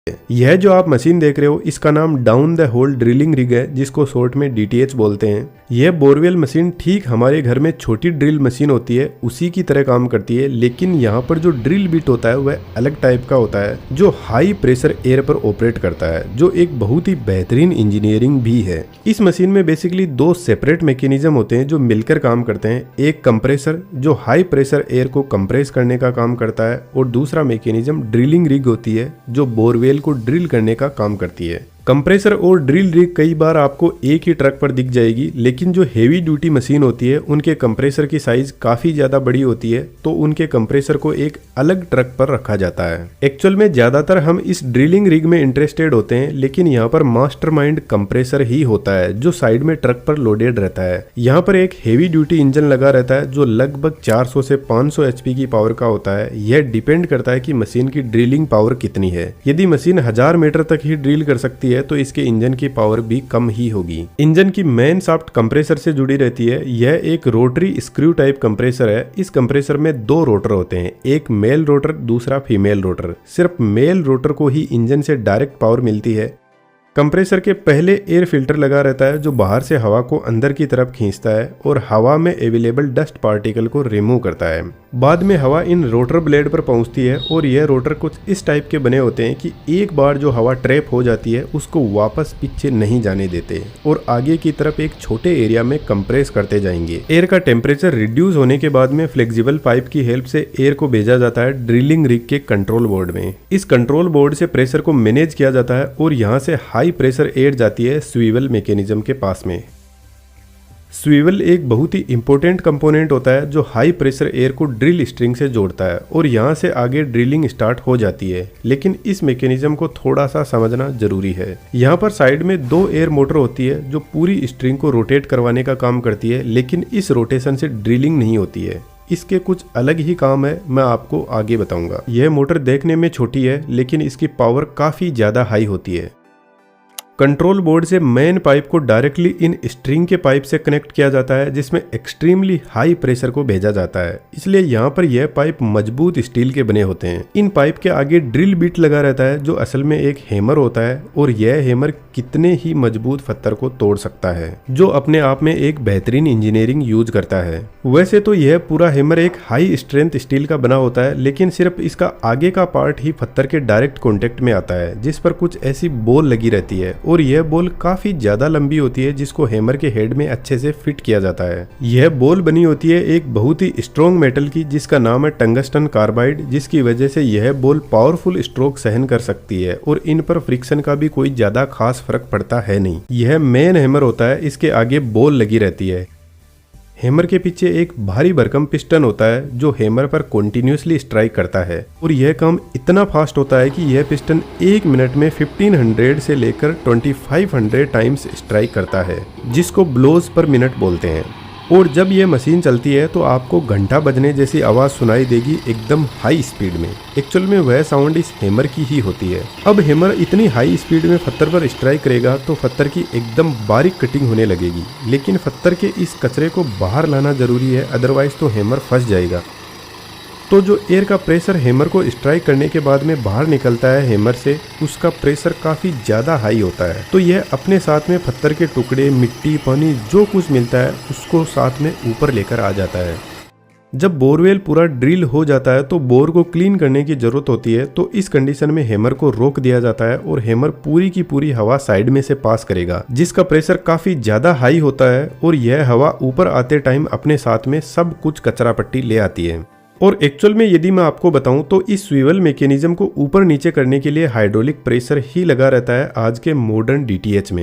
यह जो आप मशीन देख रहे हो इसका नाम down the hole drilling rig है, जिसको शॉर्ट में डीटीएच बोलते हैं। यह बोरवेल मशीन ठीक हमारे घर में छोटी ड्रिल मशीन होती है उसी की तरह काम करती है, लेकिन यहाँ पर जो ड्रिल बिट होता है वह अलग टाइप का होता है जो हाई प्रेशर एयर पर ऑपरेट करता है, जो एक बहुत ही बेहतरीन इंजीनियरिंग भी है। इस मशीन में बेसिकली दो सेपरेट मैकेनिज्म होते हैं जो मिलकर काम करते हैं। एक कंप्रेसर जो हाई प्रेशर एयर को कंप्रेस करने का काम करता है और दूसरा मैकेनिज्म ड्रिलिंग रिग होती है जो बोरवेल को ड्रिल करने का काम करती है। कंप्रेसर और ड्रिल रिग कई बार आपको एक ही ट्रक पर दिख जाएगी, लेकिन जो हेवी ड्यूटी मशीन होती है उनके कंप्रेसर की साइज काफी ज्यादा बड़ी होती है, तो उनके कंप्रेसर को एक अलग ट्रक पर रखा जाता है। एक्चुअल में ज्यादातर हम इस ड्रिलिंग रिग में इंटरेस्टेड होते हैं, लेकिन यहाँ पर मास्टरमाइंड कंप्रेसर ही होता है जो साइड में ट्रक पर लोडेड रहता है। यहाँ पर एक हेवी ड्यूटी इंजन लगा रहता है जो लगभग 400 से 500 HP की पावर का होता है। यह डिपेंड करता है कि मशीन की ड्रिलिंग पावर कितनी है। यदि मशीन 1000 मीटर तक ही ड्रिल कर सकती है तो इसके इंजन की पावर भी कम ही होगी। इंजन की मेन शाफ्ट कंप्रेसर से जुड़ी रहती है। यह एक रोटरी स्क्रू टाइप कंप्रेसर है। इस कंप्रेसर में दो रोटर होते हैं, एक मेल रोटर दूसरा फीमेल रोटर। सिर्फ मेल रोटर को ही इंजन से डायरेक्ट पावर मिलती है। कंप्रेसर के पहले एयर फिल्टर लगा रहता है जो बाहर से हवा को अंदर की तरफ खींचता है और हवा में अवेलेबल डस्ट पार्टिकल को रिमूव करता है। बाद में हवा इन रोटर ब्लेड पर पहुंचती है और यह रोटर कुछ इस टाइप के बने होते हैं कि एक बार जो हवा ट्रैप हो जाती है उसको वापस पीछे नहीं जाने देते और आगे की तरफ एक छोटे एरिया में कंप्रेस करते जाएंगे। एयर का टेम्परेचर रिड्यूस होने के बाद में फ्लेक्सिबल पाइप की हेल्प से एयर को भेजा जाता है ड्रिलिंग रिग के कंट्रोल बोर्ड में। इस कंट्रोल बोर्ड से प्रेशर को मैनेज किया जाता है और यहाँ से हाई प्रेशर एयर जाती है स्वीवल मैकेनिज्म के पास में। स्वीवल एक बहुत ही इंपॉर्टेंट कंपोनेंट होता है जो हाई प्रेशर एयर को ड्रिल स्ट्रिंग से जोड़ता है और यहाँ से आगे ड्रिलिंग स्टार्ट हो जाती है। लेकिन इस मैकेनिज्म को थोड़ा सा समझना जरूरी है। यहाँ पर साइड में दो एयर मोटर होती है जो पूरी स्ट्रिंग को रोटेट करवाने का काम करती है, लेकिन इस रोटेशन से ड्रिलिंग नहीं होती है। इसके कुछ अलग ही काम है, मैं आपको आगे बताऊंगा। यह मोटर देखने में छोटी है लेकिन इसकी पावर काफी ज्यादा हाई होती है। कंट्रोल बोर्ड से मेन पाइप को डायरेक्टली इन स्ट्रिंग के पाइप से कनेक्ट किया जाता है जिसमें एक्सट्रीमली हाई प्रेशर को भेजा जाता है, इसलिए यहाँ पर यह पाइप मजबूत स्टील के बने होते हैं। इन पाइप के आगे ड्रिल बिट लगा रहता है जो असल में एक हैमर होता है और यह हैमर कितने ही मजबूत पत्थर को तोड़ सकता है, जो अपने आप में एक बेहतरीन इंजीनियरिंग यूज करता है। वैसे तो यह पूरा हैमर एक हाई स्ट्रेंथ स्टील का बना होता है, लेकिन सिर्फ इसका आगे का पार्ट ही पत्थर के डायरेक्ट कॉन्टेक्ट में आता है जिस पर कुछ ऐसी बॉल लगी रहती है और यह बॉल काफी ज्यादा लंबी होती है जिसको हैमर के हेड में अच्छे से फिट किया जाता है। यह बॉल बनी होती है एक बहुत ही स्ट्रॉन्ग मेटल की जिसका नाम है टंगस्टन कार्बाइड, जिसकी वजह से यह बॉल पावरफुल स्ट्रोक सहन कर सकती है और इन पर फ्रिक्शन का भी कोई ज्यादा खास फर्क पड़ता है नहीं। यह मेन हैमर होता है, इसके आगे बॉल लगी रहती है। हैमर के पीछे एक भारी भरकम पिस्टन होता है जो हैमर पर कंटिन्यूअसली स्ट्राइक करता है और यह काम इतना फास्ट होता है कि यह पिस्टन एक मिनट में 1500 से लेकर 2500 टाइम्स स्ट्राइक करता है, जिसको ब्लोज पर मिनट बोलते हैं। और जब यह मशीन चलती है तो आपको घंटा बजने जैसी आवाज सुनाई देगी एकदम हाई स्पीड में। एक्चुअल में वह साउंड इस हैमर की ही होती है। अब हैमर इतनी हाई स्पीड में पत्थर पर स्ट्राइक करेगा तो पत्थर की एकदम बारीक कटिंग होने लगेगी, लेकिन पत्थर के इस कचरे को बाहर लाना जरूरी है, अदरवाइज तो हैमर फंस जाएगा। तो जो एयर का प्रेशर हैमर को स्ट्राइक करने के बाद में बाहर निकलता है हैमर से, उसका प्रेशर काफी ज्यादा हाई होता है, तो यह अपने साथ में पत्थर के टुकड़े, मिट्टी, पानी जो कुछ मिलता है उसको साथ में ऊपर लेकर आ जाता है। जब बोरवेल पूरा ड्रिल हो जाता है तो बोर को क्लीन करने की जरूरत होती है, तो इस कंडीशन में हैमर को रोक दिया जाता है और हैमर पूरी की पूरी हवा साइड में से पास करेगा जिसका प्रेशर काफी ज्यादा हाई होता है और यह हवा ऊपर आते टाइम अपने साथ में सब कुछ कचरा पट्टी ले आती है। और एक्चुअल में यदि मैं आपको बताऊं तो इस स्वीवल मैकेनिज्म को ऊपर नीचे करने के लिए हाइड्रोलिक प्रेशर ही लगा रहता है आज के मॉडर्न डीटीएच में।